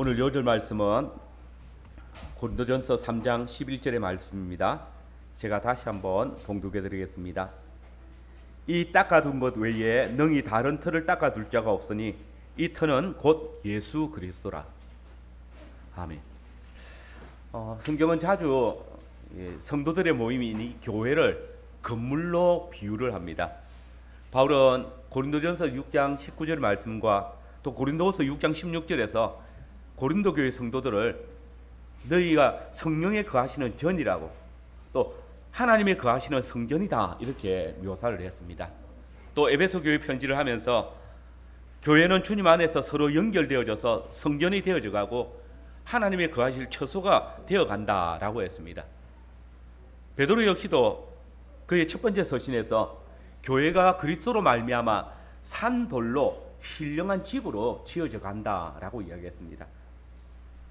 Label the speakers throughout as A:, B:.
A: 오늘 요절 말씀은 고린도전서 3장 11절의 말씀입니다. 제가 다시 한번 봉독해 드리겠습니다. 이 닦아둔 것 외에 능히 다른 터를 닦아둘 자가 없으니 이 터는 곧 예수 그리스도라. 아멘. 성경은 자주 성도들의 모임이니 교회를 건물로 비유를 합니다. 바울은 고린도전서 6장 19절 말씀과 또 고린도후서 6장 16절에서 고린도 교회 성도들을 너희가 성령에 거하시는 전이라고 또 하나님의 거하시는 성전이다 이렇게 묘사를 했습니다. 또 에베소 교회 편지를 하면서 교회는 주님 안에서 서로 연결되어져서 성전이 되어져 가고 하나님의 거하실 처소가 되어 간다라고 했습니다. 베드로 역시도 그의 첫 번째 서신에서 교회가 그리스도로 말미암아 산돌로 신령한 집으로 지어져 간다라고 이야기했습니다.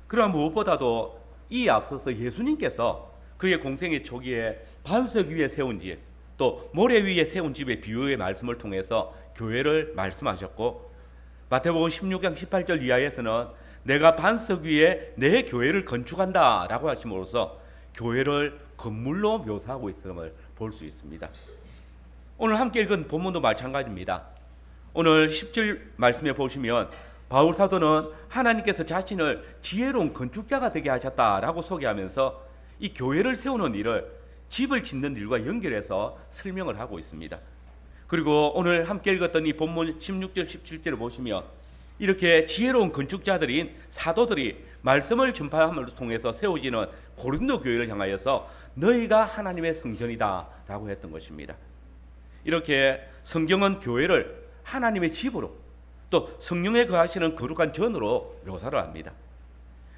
A: 그러나 무엇보다도 이 앞서서 예수님께서 그의 공생의 초기에 반석 위에 세운 집, 또 모래 위에 세운 집의 비유의 말씀을 통해서 교회를 말씀하셨고, 마태복음 16장 18절 이하에서는 내가 반석 위에 내 교회를 건축한다 라고 하심으로써 교회를 건물로 묘사하고 있음을 볼 수 있습니다. 오늘 함께 읽은 본문도 마찬가지입니다. 오늘 10절 말씀에 보시면 바울 사도는 하나님께서 자신을 지혜로운 건축자가 되게 하셨다라고 소개하면서 이 교회를 세우는 일을 집을 짓는 일과 연결해서 설명을 하고 있습니다. 그리고 오늘 함께 읽었던 이 본문 16절 17절을 보시면 이렇게 지혜로운 건축자들인 사도들이 말씀을 전파함을 통해서 세워지는 고린도 교회를 향하여서 너희가 하나님의 성전이다 라고 했던 것입니다. 이렇게 성경은 교회를 하나님의 집으로 또 성령에 거하시는 거룩한 전으로 묘사를 합니다.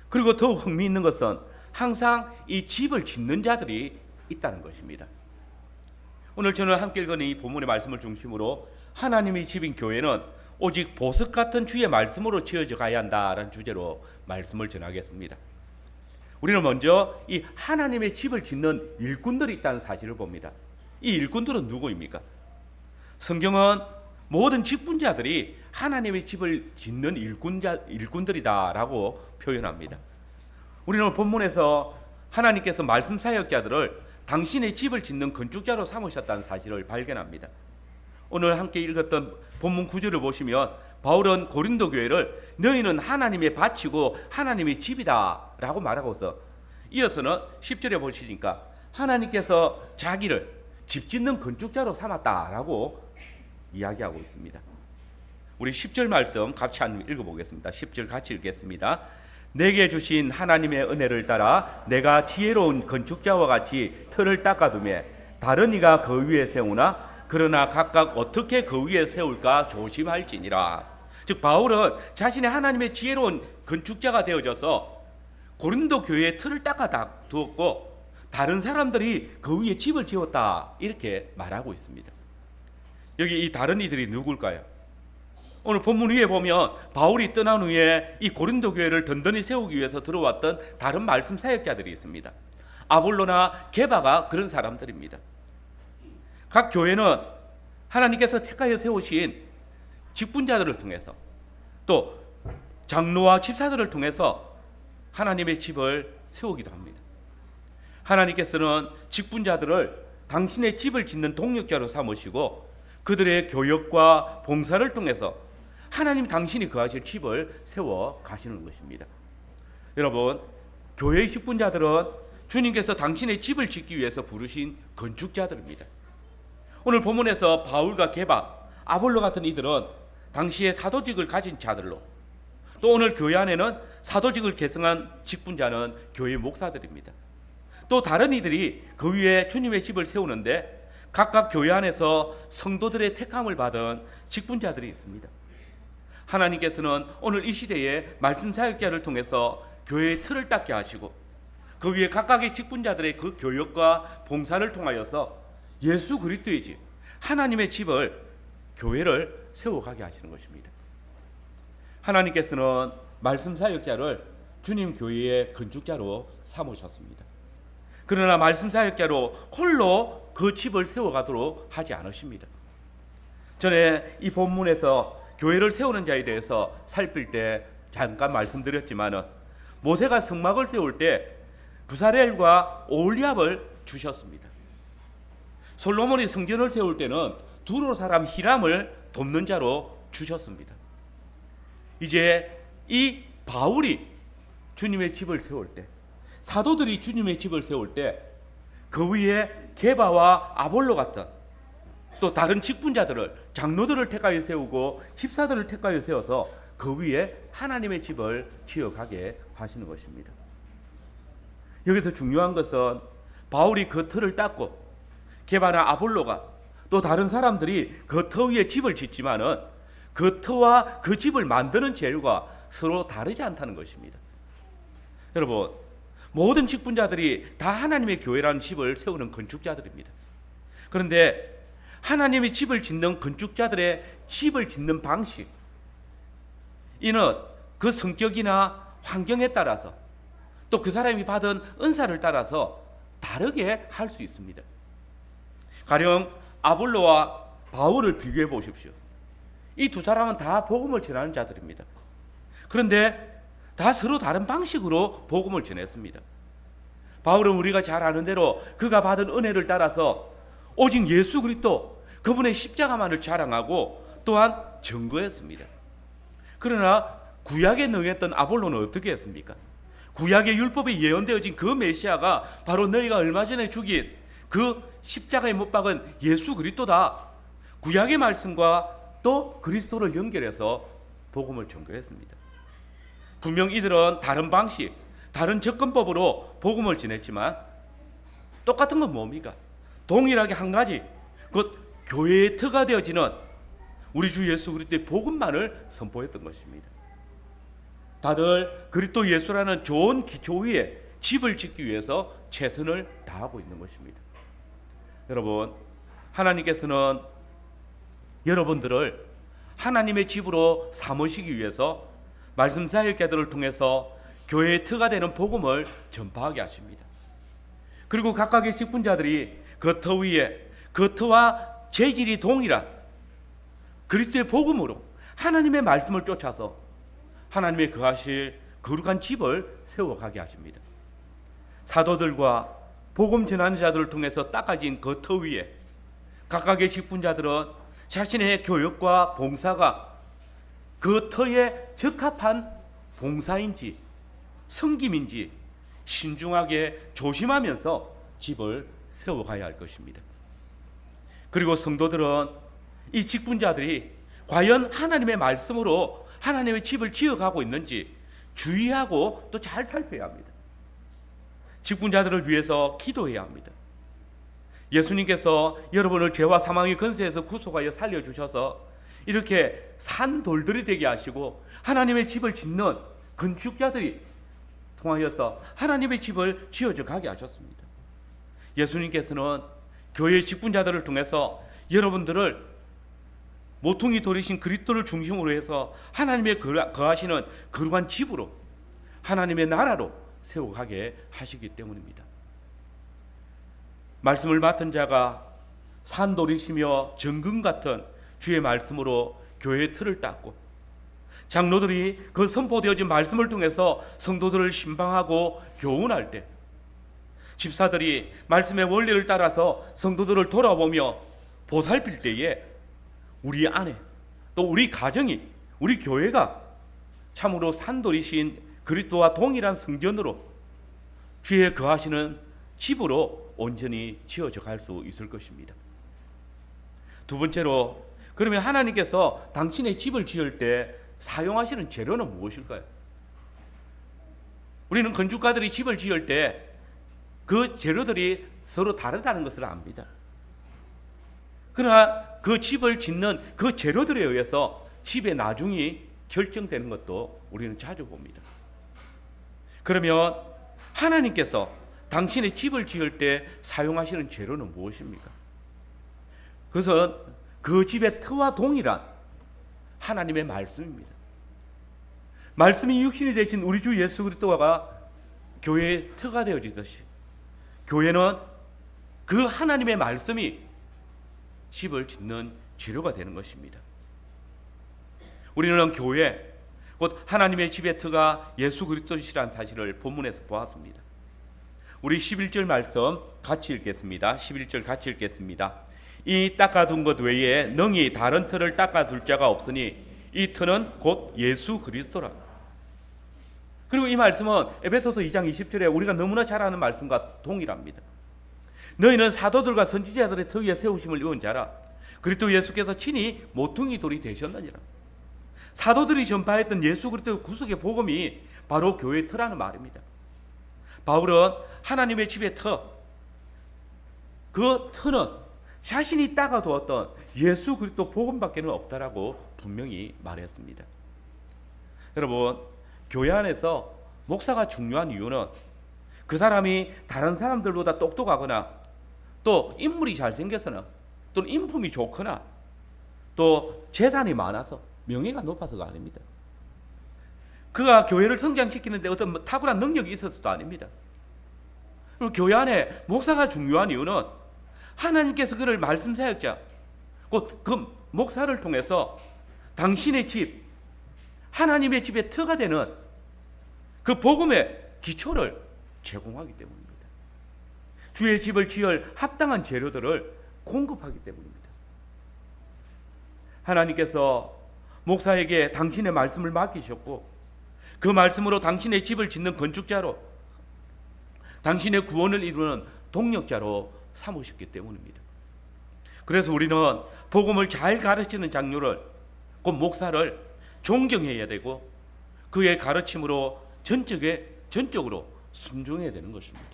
A: 그리고 더욱 흥미있는 것은 항상 이 집을 짓는 자들이 있다는 것입니다. 오늘 저는 함께 읽은 이 본문의 말씀을 중심으로 하나님의 집인 교회는 오직 보석 같은 주의 말씀으로 지어져 가야 한다라는 주제로 말씀을 전하겠습니다. 우리는 먼저 이 하나님의 집을 짓는 일꾼들이 있다는 사실을 봅니다. 이 일꾼들은 누구입니까? 성경은 모든 직분자들이 하나님의 집을 짓는 일꾼들이다라고 표현합니다. 우리는 본문에서 하나님께서 말씀 사역자들을 당신의 집을 짓는 건축자로 삼으셨다는 사실을 발견합니다. 오늘 함께 읽었던 본문 9절을 보시면 바울은 고린도 교회를 너희는 하나님의 밭이고 하나님의 집이다 라고 말하고서 이어서는 10절에 보시니까 하나님께서 자기를 집 짓는 건축자로 삼았다라고 이야기하고 있습니다. 우리 10절 말씀 같이 한번 읽어보겠습니다. 10절 같이 읽겠습니다. 내게 주신 하나님의 은혜를 따라 내가 지혜로운 건축자와 같이 틀을 닦아두며 다른 이가 그 위에 세우나 그러나 각각 어떻게 그 위에 세울까 조심할지니라. 즉 바울은 자신의 하나님의 지혜로운 건축자가 되어져서 고린도 교회의 틀을 닦아두었고 다른 사람들이 그 위에 집을 지었다 이렇게 말하고 있습니다. 여기 이 다른 이들이 누굴까요? 오늘 본문 위에 보면 바울이 떠난 후에 이 고린도 교회를 든든히 세우기 위해서 들어왔던 다른 말씀 사역자들이 있습니다. 아볼로나 게바가 그런 사람들입니다. 각 교회는 하나님께서 택하여 세우신 직분자들을 통해서 또 장로와 집사들을 통해서 하나님의 집을 세우기도 합니다. 하나님께서는 직분자들을 당신의 집을 짓는 동력자로 삼으시고 그들의 교역과 봉사를 통해서 하나님 당신이 거하실 집을 세워 가시는 것입니다. 여러분, 교회의 직분자들은 주님께서 당신의 집을 짓기 위해서 부르신 건축자들입니다. 오늘 본문에서 바울과 게바, 아볼로 같은 이들은 당시에 사도직을 가진 자들로 또 오늘 교회 안에는 사도직을 계승한 직분자는 교회 목사들입니다. 또 다른 이들이 그 위에 주님의 집을 세우는데 각각 교회 안에서 성도들의 택함을 받은 직분자들이 있습니다. 하나님께서는 오늘 이 시대에 말씀 사역자를 통해서 교회의 틀을 닦게 하시고 그 위에 각각의 직분자들의 그 교역과 봉사를 통하여서 예수 그리스도의 집, 하나님의 집을 교회를 세워가게 하시는 것입니다. 하나님께서는 말씀 사역자를 주님 교회의 건축자로 삼으셨습니다. 그러나 말씀 사역자로 홀로 그 집을 세워가도록 하지 않으십니다. 전에 이 본문에서 교회를 세우는 자에 대해서 살필 때 잠깐 말씀드렸지만은 모세가 성막을 세울 때 부사렐과 오홀리압을 주셨습니다. 솔로몬이 성전을 세울 때는 두로 사람 히람을 돕는 자로 주셨습니다. 이제 이 바울이 주님의 집을 세울 때, 사도들이 주님의 집을 세울 때 그 위에 게바와 아볼로 같은 또 다른 직분자들을, 장로들을 택하여 세우고 집사들을 택하여 세워서 그 위에 하나님의 집을 지어가게 하시는 것입니다. 여기서 중요한 것은 바울이 그 틀을 닦고 게바나 아볼로가 또 다른 사람들이 그 터 위에 집을 짓지만은 그 터와 그 집을 만드는 재료가 서로 다르지 않다는 것입니다. 여러분, 모든 직분자들이 다 하나님의 교회라는 집을 세우는 건축자들입니다. 그런데 하나님의 집을 짓는 건축자들의 집을 짓는 방식, 이는 그 성격이나 환경에 따라서 또 그 사람이 받은 은사를 따라서 다르게 할 수 있습니다. 가령 아볼로와 바울을 비교해 보십시오. 이 두 사람은 다 복음을 전하는 자들입니다. 그런데 다 서로 다른 방식으로 복음을 전했습니다. 바울은 우리가 잘 아는 대로 그가 받은 은혜를 따라서 오직 예수 그리스도 그분의 십자가만을 자랑하고 또한 증거했습니다. 그러나 구약에 능했던 아볼로는 어떻게 했습니까? 구약의 율법에 예언되어진 그 메시아가 바로 너희가 얼마 전에 죽인 그 십자가에 못 박은 예수 그리스도다. 구약의 말씀과 또 그리스도를 연결해서 복음을 전거했습니다. 분명 이들은 다른 방식, 다른 접근법으로 복음을 전했지만 똑같은 건 뭡니까? 동일하게 한 가지, 곧 교회의 터가 되어지는 우리 주 예수 그리스도의 복음만을 선포했던 것입니다. 다들 그리스도 예수라는 좋은 기초 위에 집을 짓기 위해서 최선을 다하고 있는 것입니다. 여러분, 하나님께서는 여러분들을 하나님의 집으로 삼으시기 위해서 말씀 사역자들을 통해서 교회의 터가 되는 복음을 전파하게 하십니다. 그리고 각각의 직분자들이 그 터 위에 그 터와 재질이 동일한 그리스도의 복음으로 하나님의 말씀을 쫓아서 하나님의 거하실 거룩한 집을 세워가게 하십니다. 사도들과 복음 전하는 자들을 통해서 닦아진 그 터 위에 각각의 직분자들은 자신의 교역과 봉사가 그 터에 적합한 봉사인지 섬김인지 신중하게 조심하면서 집을 세워가야 할 것입니다. 그리고 성도들은 이 직분자들이 과연 하나님의 말씀으로 하나님의 집을 지어가고 있는지 주의하고 또 잘 살펴야 합니다. 직분자들을 위해서 기도해야 합니다. 예수님께서 여러분을 죄와 사망의 권세에서 구속하여 살려주셔서 이렇게 산 돌들이 되게 하시고 하나님의 집을 짓는 건축자들이 통하여서 하나님의 집을 지어져 가게 하셨습니다. 예수님께서는 교회 직분자들을 통해서 여러분들을 모퉁이 돌이신 그리스도를 중심으로 해서 하나님의 거하시는 거룩한 집으로 하나님의 나라로 세워가게 하시기 때문입니다. 말씀을 맡은 자가 산돌이시며 정금 같은 주의 말씀으로 교회의 틀을 닦고 장로들이 그 선포되어진 말씀을 통해서 성도들을 신방하고 교훈할 때 집사들이 말씀의 원리를 따라서 성도들을 돌아보며 보살필 때에 우리 안에 또 우리 가정이 우리 교회가 참으로 산돌이신 그리스도와 동일한 성전으로 주의 거하시는 집으로 온전히 지어져 갈 수 있을 것입니다. 두 번째로, 그러면 하나님께서 당신의 집을 지을 때 사용하시는 재료는 무엇일까요? 우리는 건축가들이 집을 지을 때 그 재료들이 서로 다르다는 것을 압니다. 그러나 그 집을 짓는 그 재료들에 의해서 집의 나중이 결정되는 것도 우리는 자주 봅니다. 그러면 하나님께서 당신의 집을 지을 때 사용하시는 재료는 무엇입니까? 그것은 그 집의 터와 동일한 하나님의 말씀입니다. 말씀이 육신이 되신 우리 주 예수 그리스도가 교회의 터가 되어지듯이 교회는 그 하나님의 말씀이 집을 짓는 재료가 되는 것입니다. 우리는 교회, 곧 하나님의 집의 터가 예수 그리스도시라는 사실을 본문에서 보았습니다. 우리 11절 말씀 같이 읽겠습니다. 11절 같이 읽겠습니다. 이 닦아둔 것 외에 능히 다른 터를 닦아둘 자가 없으니 이 터는 곧 예수 그리스도라. 그리고 이 말씀은 에베소서 2장 20절에 우리가 너무나 잘 아는 말씀과 동일합니다. 너희는 사도들과 선지자들의 터 위에 세우심을 입은 자라. 그리스도 예수께서 친히 모퉁이 돌이 되셨느니라. 사도들이 전파했던 예수 그리스도의 구속의 복음이 바로 교회의 터라는 말입니다. 바울은 하나님의 집의 터, 그 터는 자신이 닦아두었던 예수 그리스도 복음밖에는 없다라고 분명히 말했습니다. 여러분, 교회 안에서 목사가 중요한 이유는 그 사람이 다른 사람들보다 똑똑하거나 또 인물이 잘생겨서나 또는 인품이 좋거나 또 재산이 많아서 명예가 높아서가 아닙니다. 그가 교회를 성장시키는데 어떤 탁월한 능력이 있어서도 아닙니다. 그리고 교회 안에 목사가 중요한 이유는 하나님께서 그를 말씀 사역자, 곧 그 목사를 통해서 당신의 집, 하나님의 집의 터가 되는 그 복음의 기초를 제공하기 때문입니다. 주의 집을 지을 합당한 재료들을 공급하기 때문입니다. 하나님께서 목사에게 당신의 말씀을 맡기셨고 그 말씀으로 당신의 집을 짓는 건축자로, 당신의 구원을 이루는 동력자로 삼으셨기 때문입니다. 그래서 우리는 복음을 잘 가르치는 장로를, 곧 목사를 존경해야 되고 그의 가르침으로 전적으로 순종해야 되는 것입니다.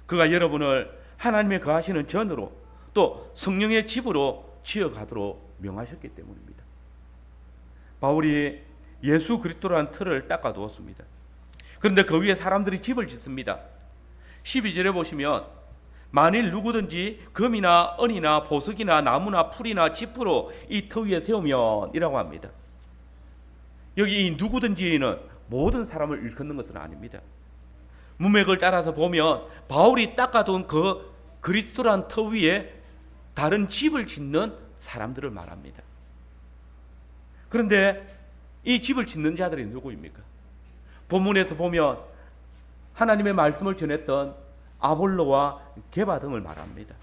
A: 그가 여러분을 하나님의 거하시는 전으로 또 성령의 집으로 지어가도록 명하셨기 때문입니다. 바울이 예수 그리스도라는 틀을 닦아두었습니다. 그런데 그 위에 사람들이 집을 짓습니다. 12절에 보시면 만일 누구든지 금이나 은이나 보석이나 나무나 풀이나 지프로 이 터 위에 세우면 이라고 합니다. 여기 이 누구든지는 모든 사람을 일컫는 것은 아닙니다. 문맥을 따라서 보면 바울이 닦아둔 그 그리스도란 터 위에 다른 집을 짓는 사람들을 말합니다. 그런데 이 집을 짓는 자들이 누구입니까? 본문에서 보면 하나님의 말씀을 전했던 아볼로와 게바 등을 말합니다.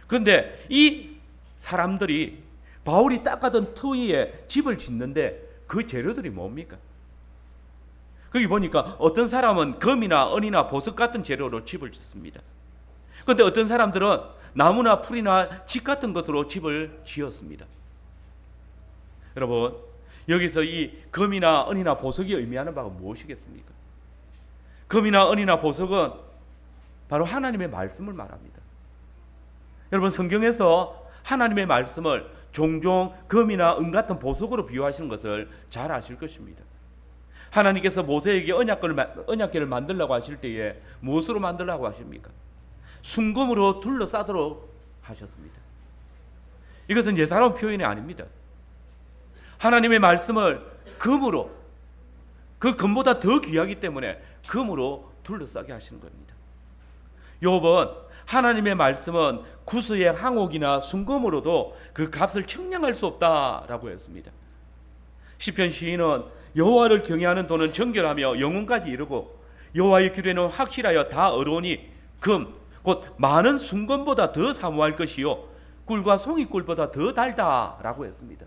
A: 그런데 이 사람들이 바울이 닦아둔 터 위에 집을 짓는데 그 재료들이 뭡니까? 거기 보니까 어떤 사람은 금이나 은이나 보석 같은 재료로 집을 짓습니다. 그런데 어떤 사람들은 나무나 풀이나 집 같은 것으로 집을 지었습니다. 여러분, 여기서 이 금이나 은이나 보석이 의미하는 바가 무엇이겠습니까? 금이나 은이나 보석은 바로 하나님의 말씀을 말합니다. 여러분, 성경에서 하나님의 말씀을 종종 금이나 은 같은 보석으로 비유하시는 것을 잘 아실 것입니다. 하나님께서 모세에게 언약궤를 만들라고 하실 때에 무엇으로 만들라고 하십니까? 순금으로 둘러싸도록 하셨습니다. 이것은 예사로운 표현이 아닙니다. 하나님의 말씀을 금으로, 그 금보다 더 귀하기 때문에 금으로 둘러싸게 하시는 겁니다. 욥은 하나님의 말씀은 구스의 항옥이나 순금으로도 그 값을 측량할 수 없다라고 했습니다. 시편 시인은 여호와를 경외하는 도는 정결하며 영혼까지 이르고 여호와의 규례는 확실하여 다 의로우니 금, 곧 많은 순금보다 더 사모할 것이요 꿀과 송이꿀보다 더 달다라고 했습니다.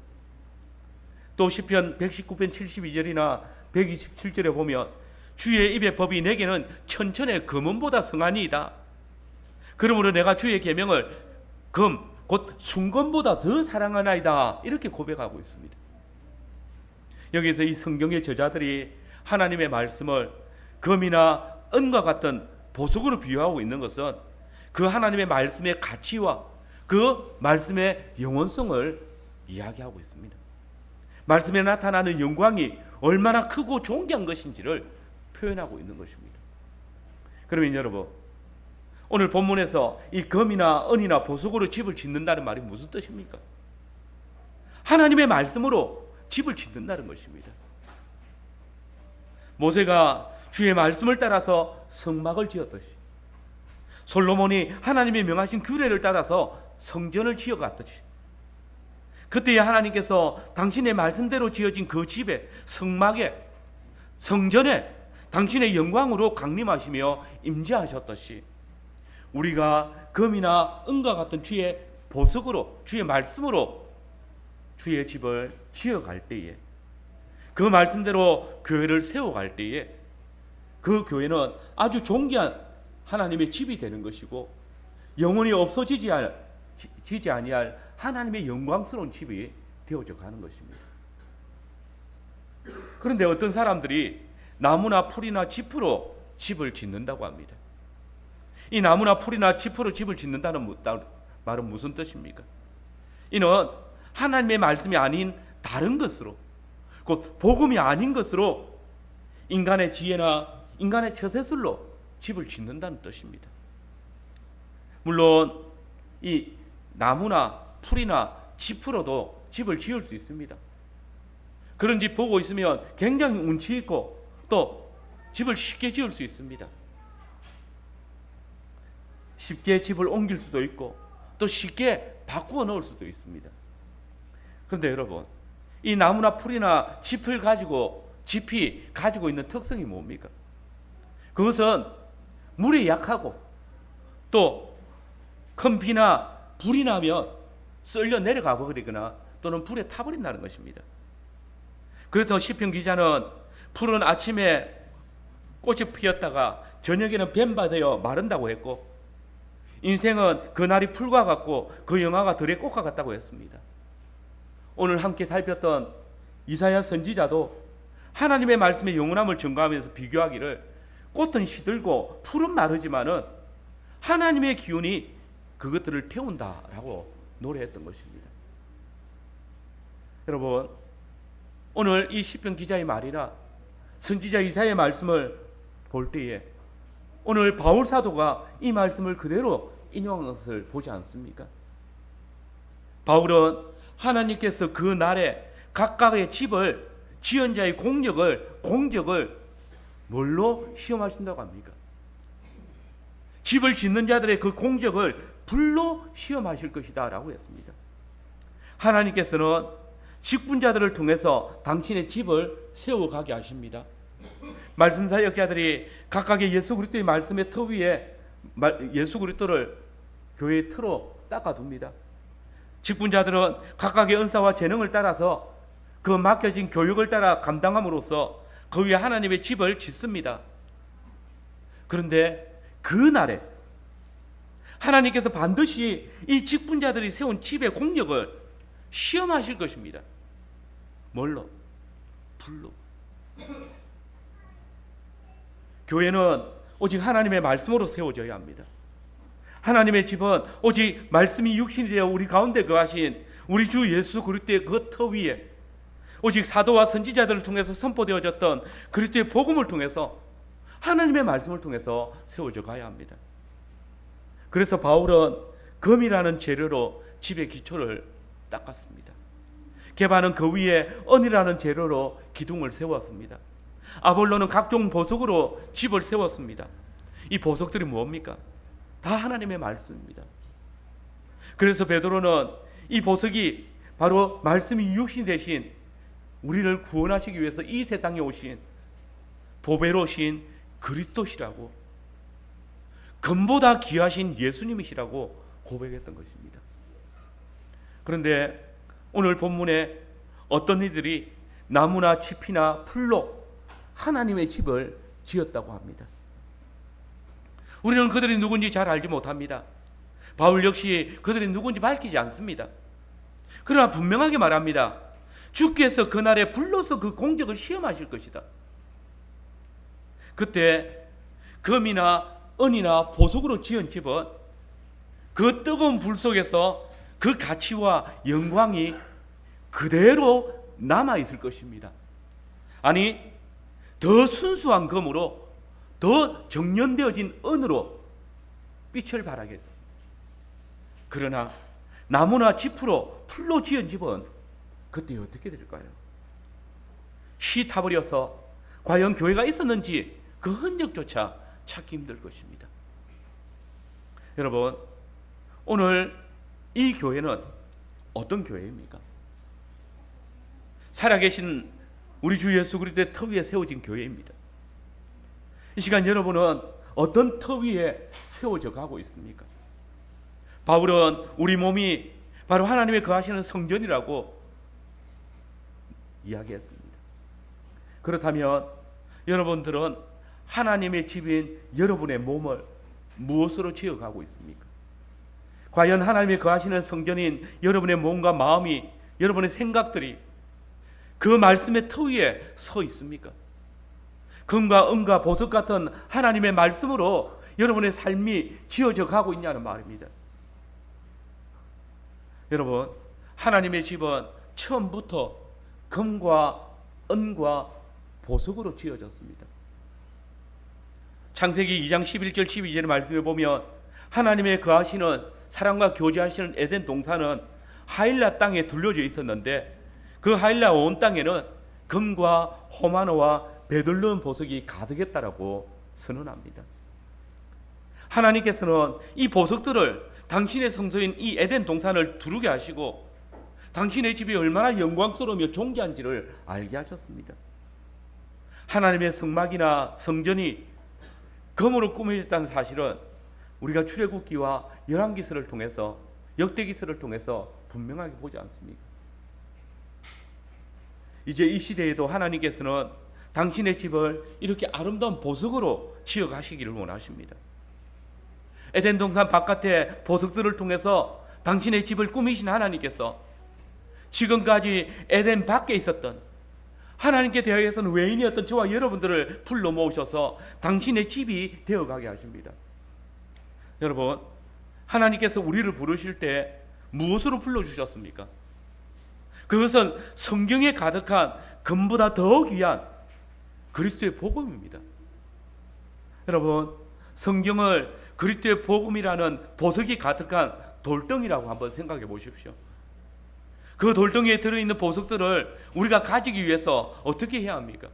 A: 또 시편 119편 72절이나 127절에 보면 주의 입의 법이 내게는 천천의 금은보다 성하니이다. 그러므로 내가 주의 계명을 금, 곧 순금보다 더 사랑하나이다. 이렇게 고백하고 있습니다. 여기서 이 성경의 저자들이 하나님의 말씀을 금이나 은과 같은 보석으로 비유하고 있는 것은 그 하나님의 말씀의 가치와 그 말씀의 영원성을 이야기하고 있습니다. 말씀에 나타나는 영광이 얼마나 크고 존귀한 것인지를 표현하고 있는 것입니다. 그러면 여러분, 오늘 본문에서 이 금이나 은이나 보석으로 집을 짓는다는 말이 무슨 뜻입니까? 하나님의 말씀으로 집을 짓는다는 것입니다. 모세가 주의 말씀을 따라서 성막을 지었듯이, 솔로몬이 하나님의 명하신 규례를 따라서 성전을 지어갔듯이, 그때에 하나님께서 당신의 말씀대로 지어진 그 집에, 성막에, 성전에 당신의 영광으로 강림하시며 임재하셨듯이 우리가 금이나 은과 같은 주의 보석으로, 주의 말씀으로 주의 집을 지어갈 때에, 그 말씀대로 교회를 세워갈 때에 그 교회는 아주 존귀한 하나님의 집이 되는 것이고 영원히 없어지지 아니할 하나님의 영광스러운 집이 되어져 가는 것입니다. 그런데 어떤 사람들이 나무나 풀이나 짚으로 집을 짓는다고 합니다. 이 나무나 풀이나 짚으로 집을 짓는다는 말은 무슨 뜻입니까? 이는 하나님의 말씀이 아닌 다른 것으로, 곧 복음이 아닌 것으로 인간의 지혜나 인간의 처세술로 집을 짓는다는 뜻입니다. 물론 이 나무나 풀이나 짚으로도 집을 지을 수 있습니다. 그런 집 보고 있으면 굉장히 운치 있고 또 집을 쉽게 지을 수 있습니다. 쉽게 집을 옮길 수도 있고 또 쉽게 바꾸어 넣을 수도 있습니다. 그런데 여러분, 이 나무나 풀이나 짚이 가지고 있는 특성이 뭡니까? 그것은 물에 약하고 또 큰 비나 불이 나면 썰려 내려가 버리거나 또는 불에 타버린다는 것입니다. 그래서 시편 기자는 풀은 아침에 꽃이 피었다가 저녁에는 뱀바 되어 마른다고 했고, 인생은 그날이 풀과 같고 그 영화가 들의 꽃과 같다고 했습니다. 오늘 함께 살폈던 이사야 선지자도 하나님의 말씀의 영원함을 증거하면서 비교하기를 꽃은 시들고 풀은 마르지만은 하나님의 기운이 그것들을 태운다라고 노래했던 것입니다. 여러분, 오늘 이 시편 기자의 말이나 선지자 이사야의 말씀을 볼 때에 오늘 바울 사도가 이 말씀을 그대로 인용한 것을 보지 않습니까? 바울은 하나님께서 그 날에 각각의 집을 지은 자의 공적을 뭘로 시험하신다고 합니까? 집을 짓는 자들의 그 공적을 불로 시험하실 것이다 라고 했습니다. 하나님께서는 직분자들을 통해서 당신의 집을 세워가게 하십니다. 말씀 사역자들이 각각의 예수 그리스도의 말씀의 터 위에 예수 그리스도를 교회의 터로 닦아둡니다. 직분자들은 각각의 은사와 재능을 따라서 그 맡겨진 교육을 따라 감당함으로써 그 위에 하나님의 집을 짓습니다. 그런데 그 날에 하나님께서 반드시 이 직분자들이 세운 집의 공력을 시험하실 것입니다. 뭘로? 불로. 교회는 오직 하나님의 말씀으로 세워져야 합니다. 하나님의 집은 오직 말씀이 육신이 되어 우리 가운데 거하신 우리 주 예수 그리스도의 그 터 위에 오직 사도와 선지자들을 통해서 선포되어졌던 그리스도의 복음을 통해서 하나님의 말씀을 통해서 세워져 가야 합니다. 그래서 바울은 금이라는 재료로 집의 기초를 닦았습니다. 게바는 그 위에 은이라는 재료로 기둥을 세웠습니다. 아볼로는 각종 보석으로 집을 세웠습니다. 이 보석들이 뭡니까? 다 하나님의 말씀입니다. 그래서 베드로는 이 보석이 바로 말씀이 육신 대신 우리를 구원하시기 위해서 이 세상에 오신 보배로신 그리스도시라고, 금보다 귀하신 예수님이시라고 고백했던 것입니다. 그런데 오늘 본문에 어떤 이들이 나무나 짚이나 풀로 하나님의 집을 지었다고 합니다. 우리는 그들이 누군지 잘 알지 못합니다. 바울 역시 그들이 누군지 밝히지 않습니다. 그러나 분명하게 말합니다. 주께서 그날에 불로서 그 공적을 시험하실 것이다. 그때 금이나 은이나 보석으로 지은 집은 그 뜨거운 불 속에서 그 가치와 영광이 그대로 남아있을 것입니다. 아니, 더 순수한 금으로, 더 정련되어진 은으로 빛을 발하겠다. 그러나 나무나 짚으로 풀로 지은 집은 그때 어떻게 될까요? 시 타버려서 과연 교회가 있었는지 그 흔적조차 찾기 힘들 것입니다. 여러분, 오늘 이 교회는 어떤 교회입니까? 살아계신 우리 주 예수 그리스도의 터 위에 세워진 교회입니다. 이 시간 여러분은 어떤 터 위에 세워져 가고 있습니까? 바울은 우리 몸이 바로 하나님의 거하시는 성전이라고 이야기했습니다. 그렇다면 여러분들은 하나님의 집인 여러분의 몸을 무엇으로 지어가고 있습니까? 과연 하나님의 거하시는 성전인 여러분의 몸과 마음이, 여러분의 생각들이 그 말씀의 터 위에 서 있습니까? 금과 은과 보석 같은 하나님의 말씀으로 여러분의 삶이 지어져 가고 있냐는 말입니다. 여러분, 하나님의 집은 처음부터 금과 은과 보석으로 지어졌습니다. 창세기 2장 11절 12절의 말씀에 보면 하나님의 거하시는 사람과 교제하시는 에덴 동산은 하일라 땅에 둘러져 있었는데 그 하일라 온 땅에는 금과 호마노와 베들레헴 보석이 가득했다라고 선언합니다. 하나님께서는 이 보석들을 당신의 성소인 이 에덴 동산을 두르게 하시고 당신의 집이 얼마나 영광스러우며 존귀한지를 알게 하셨습니다. 하나님의 성막이나 성전이 금으로 꾸며졌다는 사실은 우리가 출애굽기와 열왕기서를 통해서, 역대기서를 통해서 분명하게 보지 않습니까? 이제 이 시대에도 하나님께서는 당신의 집을 이렇게 아름다운 보석으로 지어가시기를 원하십니다. 에덴 동산 바깥의 보석들을 통해서 당신의 집을 꾸미신 하나님께서 지금까지 에덴 밖에 있었던 하나님께 대하여서는 외인이었던 저와 여러분들을 불러 모으셔서 당신의 집이 되어가게 하십니다. 여러분, 하나님께서 우리를 부르실 때 무엇으로 불러주셨습니까? 그것은 성경에 가득한 금보다 더 귀한 그리스도의 복음입니다. 여러분, 성경을 그리스도의 복음이라는 보석이 가득한 돌덩이라고 한번 생각해 보십시오. 그 돌덩이에 들어있는 보석들을 우리가 가지기 위해서 어떻게 해야 합니까?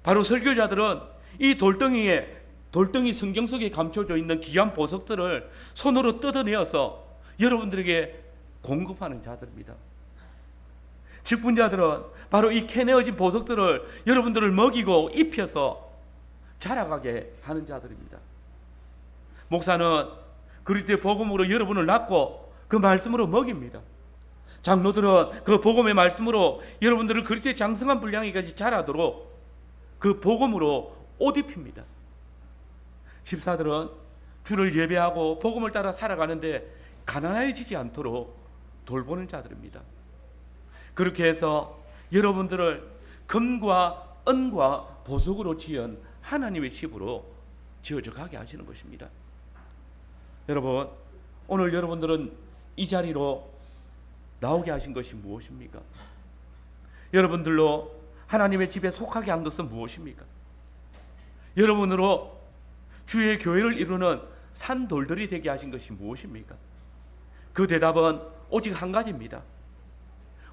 A: 바로 설교자들은 이 돌덩이 성경 속에 감춰져 있는 귀한 보석들을 손으로 뜯어내어서 여러분들에게 공급하는 자들입니다. 직분자들은 바로 이 캐내어진 보석들을 여러분들을 먹이고 입혀서 자라가게 하는 자들입니다. 목사는 그리스도의 복음으로 여러분을 낳고 그 말씀으로 먹입니다. 장로들은 그 복음의 말씀으로 여러분들을 그리스도의 장성한 분량에까지 자라도록 그 복음으로 옷 입힙니다. 집사들은 주를 예배하고 복음을 따라 살아가는데 가난해지지 않도록 돌보는 자들입니다. 그렇게 해서 여러분들을 금과 은과 보석으로 지은 하나님의 집으로 지어져 가게 하시는 것입니다. 여러분, 오늘 여러분들은 이 자리로 나오게 하신 것이 무엇입니까? 여러분들로 하나님의 집에 속하게 한 것은 무엇입니까? 여러분으로 주의 교회를 이루는 산돌들이 되게 하신 것이 무엇입니까? 그 대답은 오직 한 가지입니다.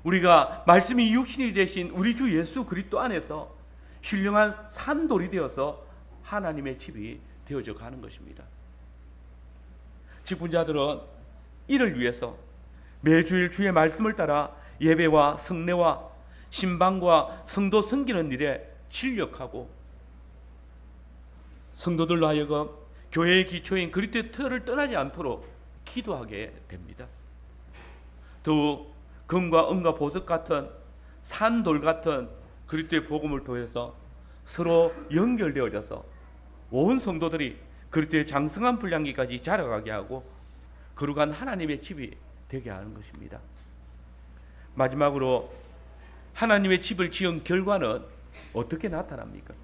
A: 우리가 말씀이 육신이 되신 우리 주 예수 그리스도 안에서 신령한 산돌이 되어서 하나님의 집이 되어져 가는 것입니다. 직분자들은 이를 위해서 매주일 주의 말씀을 따라 예배와 성례와 신방과 성도 섬기는 일에 진력하고 성도들로 하여금 교회의 기초인 그리스도의 터를 떠나지 않도록 기도하게 됩니다. 더욱 금과 은과 보석 같은 산돌 같은 그리스도의 복음을 통해서 서로 연결되어져서 온 성도들이 그리스도의 장성한 분량기까지 자라가게 하고 거룩한 하나님의 집이 되게 하는 것입니다. 마지막으로 하나님의 집을 지은 결과는 어떻게 나타납니까?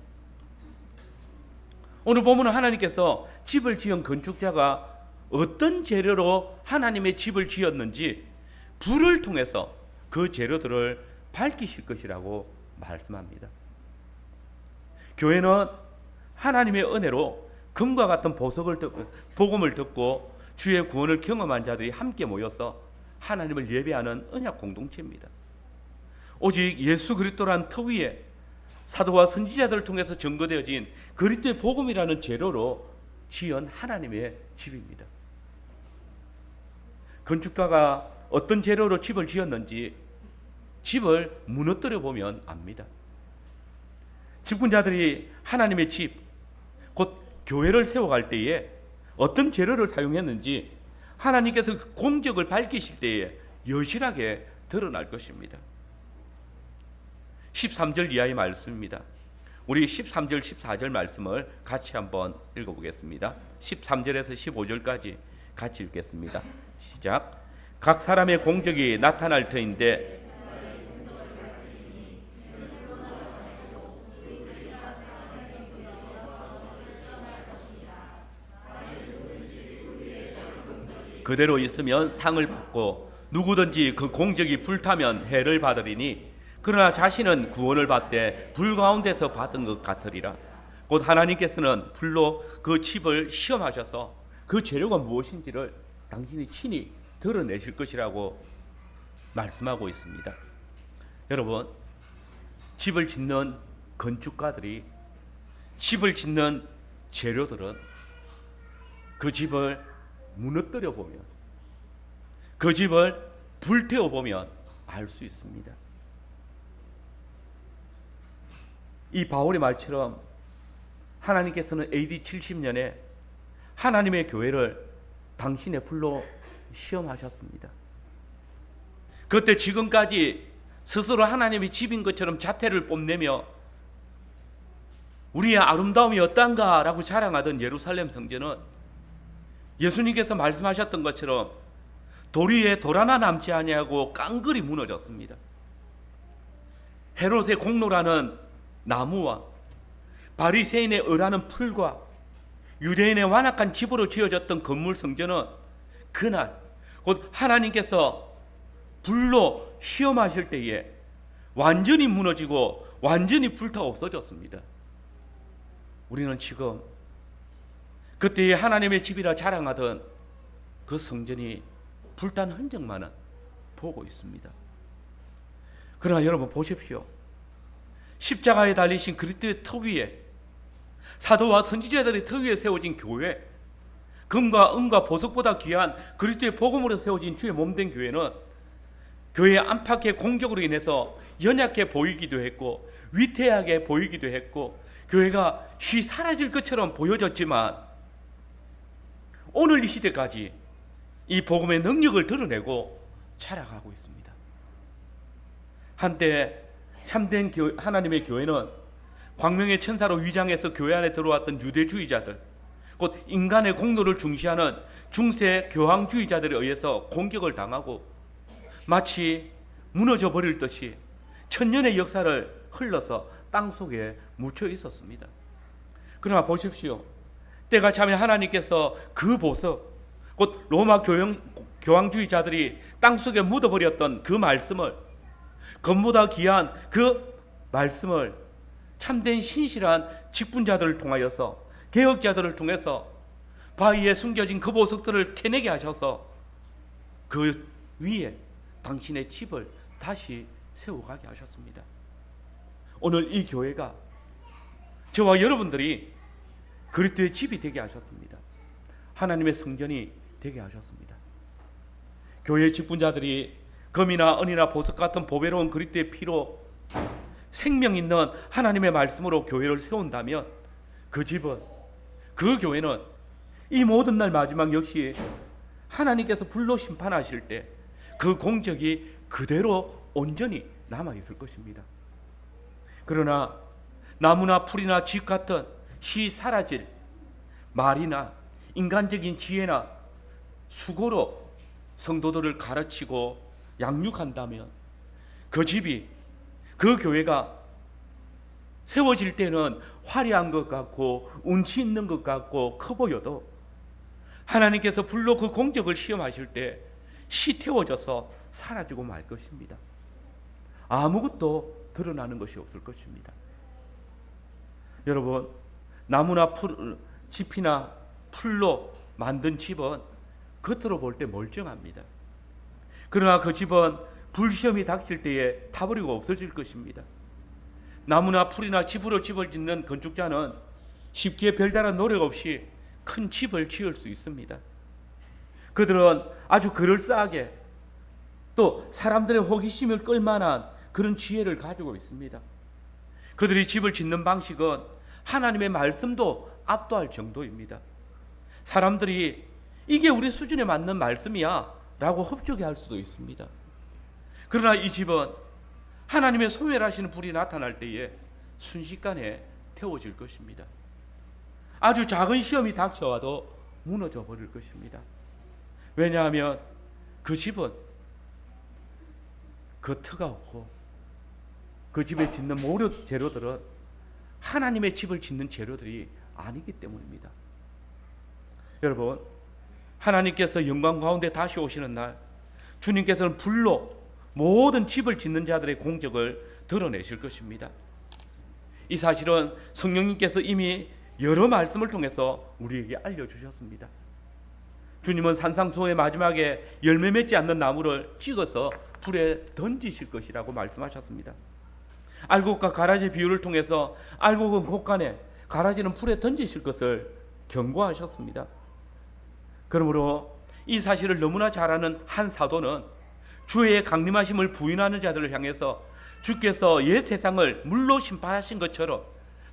A: 오늘 보면은 하나님께서 집을 지은 건축자가 어떤 재료로 하나님의 집을 지었는지 불을 통해서 그 재료들을 밝히실 것이라고 말씀합니다. 교회는 하나님의 은혜로 금과 같은 복음을 듣고 주의 구원을 경험한 자들이 함께 모여서 하나님을 예배하는 언약 공동체입니다. 오직 예수 그리스도란 터 위에 사도와 선지자들을 통해서 증거되어진 그리스도의 복음이라는 재료로 지은 하나님의 집입니다. 건축가가 어떤 재료로 집을 지었는지 집을 무너뜨려 보면 압니다. 집군자들이 하나님의 집, 곧 교회를 세워갈 때에 어떤 재료를 사용했는지 하나님께서 그 공적을 밝히실 때에 여실하게 드러날 것입니다. 13절 이하의 말씀입니다. 우리 13절, 14절 말씀을 같이 한번 읽어보겠습니다. 13절에서 15절까지 같이 읽겠습니다. 시작. 각 사람의 공적이 나타날 터인데 그대로 있으면 상을 받고 누구든지 그 공적이 불타면 해를 받으리니 그러나 자신은 구원을 받되 불 가운데서 받은 것 같으리라. 곧 하나님께서는 불로 그 집을 시험하셔서 그 재료가 무엇인지를 당신이 친히 드러내실 것이라고 말씀하고 있습니다. 여러분, 집을 짓는 건축가들이 집을 짓는 재료들은 그 집을 무너뜨려 보면, 그 집을 불태워 보면 알 수 있습니다. 이 바울의 말처럼 하나님께서는 AD 70년에 하나님의 교회를 당신의 불로 시험하셨습니다. 그때 지금까지 스스로 하나님의 집인 것처럼 자태를 뽐내며 우리의 아름다움이 어떤가라고 자랑하던 예루살렘 성전은 예수님께서 말씀하셨던 것처럼 돌 위에 돌 하나 남지 아니하고 깡그리 무너졌습니다. 헤롯의 공로라는 나무와 바리새인의 의라는 풀과 유대인의 완악한 집으로 지어졌던 건물 성전은 그날 곧 하나님께서 불로 시험하실 때에 완전히 무너지고 완전히 불타 없어졌습니다. 우리는 지금 그때의 하나님의 집이라 자랑하던 그 성전이 불탄 흔적만은 보고 있습니다. 그러나 여러분 보십시오. 십자가에 달리신 그리스도의 터 위에, 사도와 선지자들의 터 위에 세워진 교회, 금과 은과 보석보다 귀한 그리스도의 복음으로 세워진 주의 몸된 교회는 교회의 안팎의 공격으로 인해서 연약해 보이기도 했고 위태하게 보이기도 했고 교회가 쉬 사라질 것처럼 보여졌지만 오늘 이 시대까지 이 복음의 능력을 드러내고 자라가고 있습니다. 한때 참된 하나님의 교회는 광명의 천사로 위장해서 교회 안에 들어왔던 유대주의자들, 곧 인간의 공로를 중시하는 중세 교황주의자들에 의해서 공격을 당하고 마치 무너져 버릴 듯이 천년의 역사를 흘러서 땅속에 묻혀 있었습니다. 그러나 보십시오. 때가 차면 하나님께서 그 보석, 곧 로마 교황주의자들이 땅속에 묻어버렸던 그 말씀을, 금보다 귀한 그 말씀을 참된 신실한 직분자들을 통하여서, 개혁자들을 통해서 바위에 숨겨진 그 보석들을 캐내게 하셔서 그 위에 당신의 집을 다시 세워가게 하셨습니다. 오늘 이 교회가, 저와 여러분들이 그리스도의 집이 되게 하셨습니다. 하나님의 성전이 되게 하셨습니다. 교회의 직분자들이 금이나 은이나 보석 같은 보배로운 그리스도의 피로 생명 있는 하나님의 말씀으로 교회를 세운다면 그 집은, 그 교회는 이 모든 날 마지막 역시 하나님께서 불로 심판하실 때 그 공적이 그대로 온전히 남아있을 것입니다. 그러나 나무나 풀이나 집 같은 쉬 사라질 말이나 인간적인 지혜나 수고로 성도들을 가르치고 양육한다면 그 집이, 그 교회가 세워질 때는 화려한 것 같고 운치 있는 것 같고 커 보여도 하나님께서 불로 그 공적을 시험하실 때 시태워져서 사라지고 말 것입니다. 아무것도 드러나는 것이 없을 것입니다. 여러분, 나무나 짚이나 풀로 만든 집은 겉으로 볼 때 멀쩡합니다. 그러나 그 집은 불시험이 닥칠 때에 타버리고 없어질 것입니다. 나무나 풀이나 짚으로 집을 짓는 건축자는 쉽게 별다른 노력 없이 큰 집을 지을 수 있습니다. 그들은 아주 그럴싸하게 또 사람들의 호기심을 끌만한 그런 지혜를 가지고 있습니다. 그들이 집을 짓는 방식은 하나님의 말씀도 압도할 정도입니다. 사람들이 이게 우리 수준에 맞는 말씀이야 라고 흡족해 할 수도 있습니다. 그러나 이 집은 하나님의 소멸하시는 불이 나타날 때에 순식간에 태워질 것입니다. 아주 작은 시험이 닥쳐와도 무너져 버릴 것입니다. 왜냐하면 그 집은 그 터가 없고 그 집에 짓는 모든 재료들은 하나님의 집을 짓는 재료들이 아니기 때문입니다. 여러분, 하나님께서 영광 가운데 다시 오시는 날 주님께서는 불로 모든 집을 짓는 자들의 공적을 드러내실 것입니다. 이 사실은 성령님께서 이미 여러 말씀을 통해서 우리에게 알려주셨습니다. 주님은 산상수호의 마지막에 열매 맺지 않는 나무를 찍어서 불에 던지실 것이라고 말씀하셨습니다. 알곡과 가라지 비유를 통해서 알곡은 곡간에, 가라지는 불에 던지실 것을 경고하셨습니다. 그러므로 이 사실을 너무나 잘 아는 한 사도는 주의 강림하심을 부인하는 자들을 향해서 주께서 옛 세상을 물로 심판하신 것처럼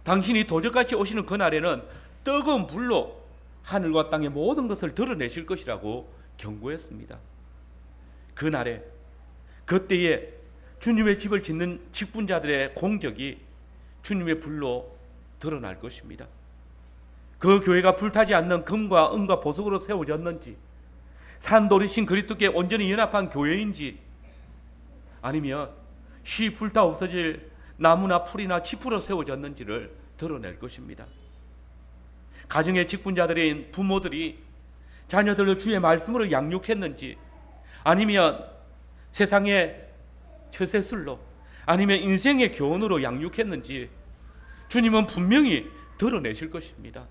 A: 당신이 도적같이 오시는 그날에는 뜨거운 불로 하늘과 땅의 모든 것을 드러내실 것이라고 경고했습니다. 그날에, 그때에 주님의 집을 짓는 직분자들의 공적이 주님의 불로 드러날 것입니다. 그 교회가 불타지 않는 금과 은과 보석으로 세워졌는지, 산돌이신 그리스도께 온전히 연합한 교회인지, 아니면 쉬 불타 없어질 나무나 풀이나 지푸로 세워졌는지를 드러낼 것입니다. 가정의 직분자들인 부모들이 자녀들을 주의 말씀으로 양육했는지, 아니면 세상의 처세술로, 아니면 인생의 교훈으로 양육했는지 주님은 분명히 드러내실 것입니다.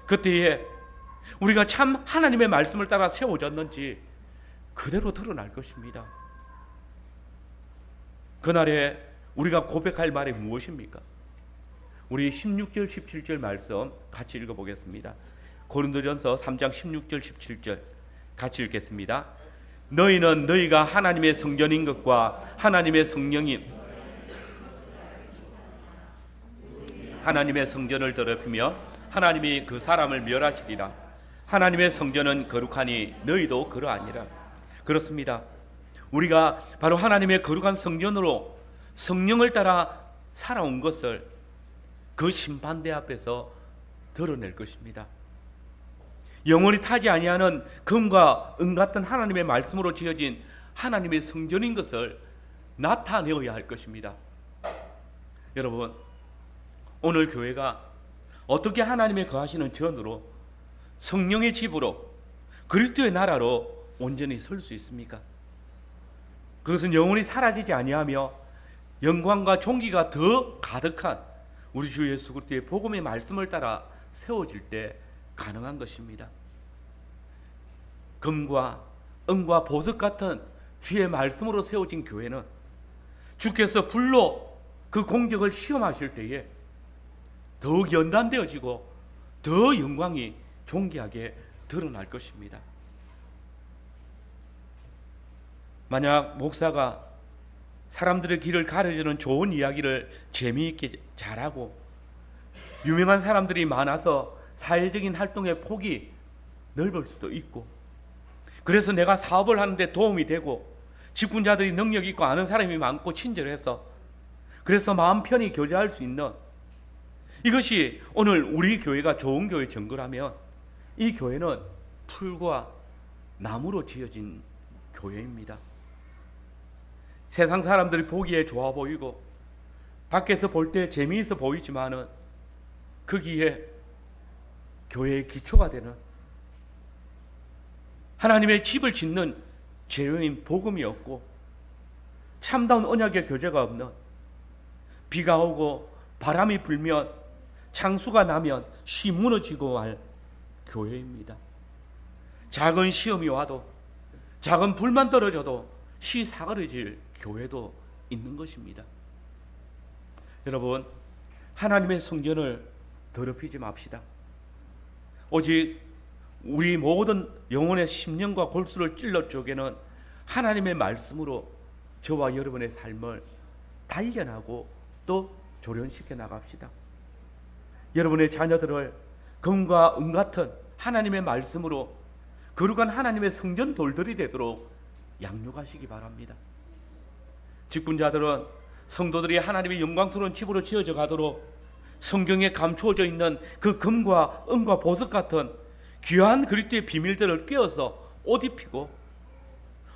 A: 그때에 우리가 참 하나님의 말씀을 따라 세워졌는지 그대로 드러날 것입니다. 그날에 우리가 고백할 말이 무엇입니까? 우리 16절 17절 말씀 같이 읽어보겠습니다. 고린도전서 3장 16절 17절 같이 읽겠습니다. 너희는 너희가 하나님의 성전인 것과 하나님의 성령인 하나님의 성전을 더럽히며 하나님이 그 사람을 멸하시리라. 하나님의 성전은 거룩하니 너희도 그러하니라. 그렇습니다. 우리가 바로 하나님의 거룩한 성전으로 성령을 따라 살아온 것을 그 심판대 앞에서 드러낼 것입니다. 영원히 타지 아니하는 금과 은 같은 하나님의 말씀으로 지어진 하나님의 성전인 것을 나타내어야 할 것입니다. 여러분, 오늘 교회가 어떻게 하나님의 거하시는 전으로 성령의 집으로 그리스도의 나라로 온전히 설 수 있습니까? 그것은 영원히 사라지지 아니하며 영광과 존귀가 더 가득한 우리 주 예수 그리스도의 복음의 말씀을 따라 세워질 때 가능한 것입니다. 금과 은과 보석 같은 주의 말씀으로 세워진 교회는 주께서 불로 그 공적을 시험하실 때에 더욱 연단되어지고 더 영광이 존귀하게 드러날 것입니다. 만약 목사가 사람들의 길을 가려주는 좋은 이야기를 재미있게 잘하고 유명한 사람들이 많아서 사회적인 활동의 폭이 넓을 수도 있고, 그래서 내가 사업을 하는데 도움이 되고 직분자들이 능력 있고 아는 사람이 많고 친절해서 그래서 마음 편히 교제할 수 있는, 이것이 오늘 우리 교회가 좋은 교회 증거라면 이 교회는 풀과 나무로 지어진 교회입니다. 세상 사람들이 보기에 좋아 보이고 밖에서 볼 때 재미있어 보이지만은 거기에 교회의 기초가 되는 하나님의 집을 짓는 재료인 복음이 없고 참다운 언약의 교제가 없는, 비가 오고 바람이 불면 창수가 나면 쉬 무너지고 말 교회입니다. 작은 시험이 와도 작은 불만 떨어져도 쉬 사그러질 교회도 있는 것입니다. 여러분, 하나님의 성전을 더럽히지 맙시다. 오직 우리 모든 영혼의 심령과 골수를 찔러 쪼개는 하나님의 말씀으로 저와 여러분의 삶을 단련하고 또 조련시켜 나갑시다. 여러분의 자녀들을 금과 은 같은 하나님의 말씀으로 거룩한 하나님의 성전 돌들이 되도록 양육하시기 바랍니다. 직분자들은 성도들이 하나님의 영광스러운 집으로 지어져 가도록 성경에 감추어져 있는 그 금과 은과 보석 같은 귀한 그리스도의 비밀들을 꿰어서 옷 입히고,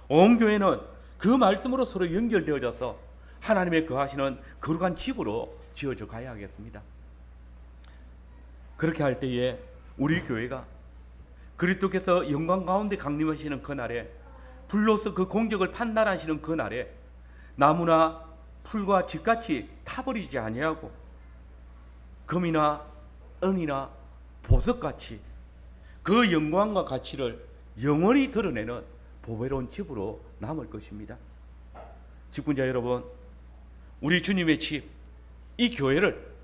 A: 온 교회는 그 말씀으로 서로 연결되어져서 하나님의 거하시는 거룩한 집으로 지어져 가야 하겠습니다. 그렇게 할 때에 우리 교회가 그리스도께서 영광 가운데 강림하시는 그날에, 불로서 그 공적을 판단하시는 그날에 나무나 풀과 집같이 타버리지 아니하고 금이나 은이나 보석같이 그 영광과 가치를 영원히 드러내는 보배로운 집으로 남을 것입니다. 직분자 여러분, 우리 주님의 집, 이 교회를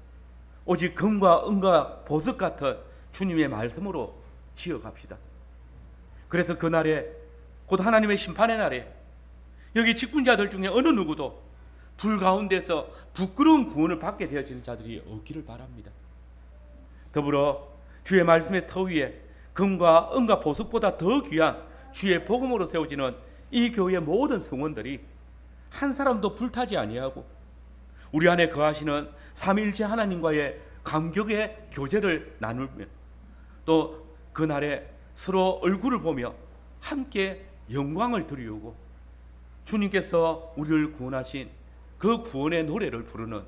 A: 오직 금과 은과 보석 같은 주님의 말씀으로 지어갑시다. 그래서 그날에, 곧 하나님의 심판의 날에 여기 직분자들 중에 어느 누구도 불 가운데서 부끄러운 구원을 받게 되어지는 자들이 없기를 바랍니다. 더불어 주의 말씀의 터 위에 금과 은과 보석보다 더 귀한 주의 복음으로 세워지는 이 교회의 모든 성원들이 한 사람도 불타지 아니하고 우리 안에 거하시는 삼위일체 하나님과의 감격의 교제를 나누며 또 그날에 서로 얼굴을 보며 함께 영광을 드리우고 주님께서 우리를 구원하신 그 구원의 노래를 부르는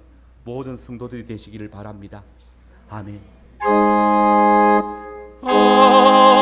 A: 모든 성도들이 되시기를 바랍니다. 아멘.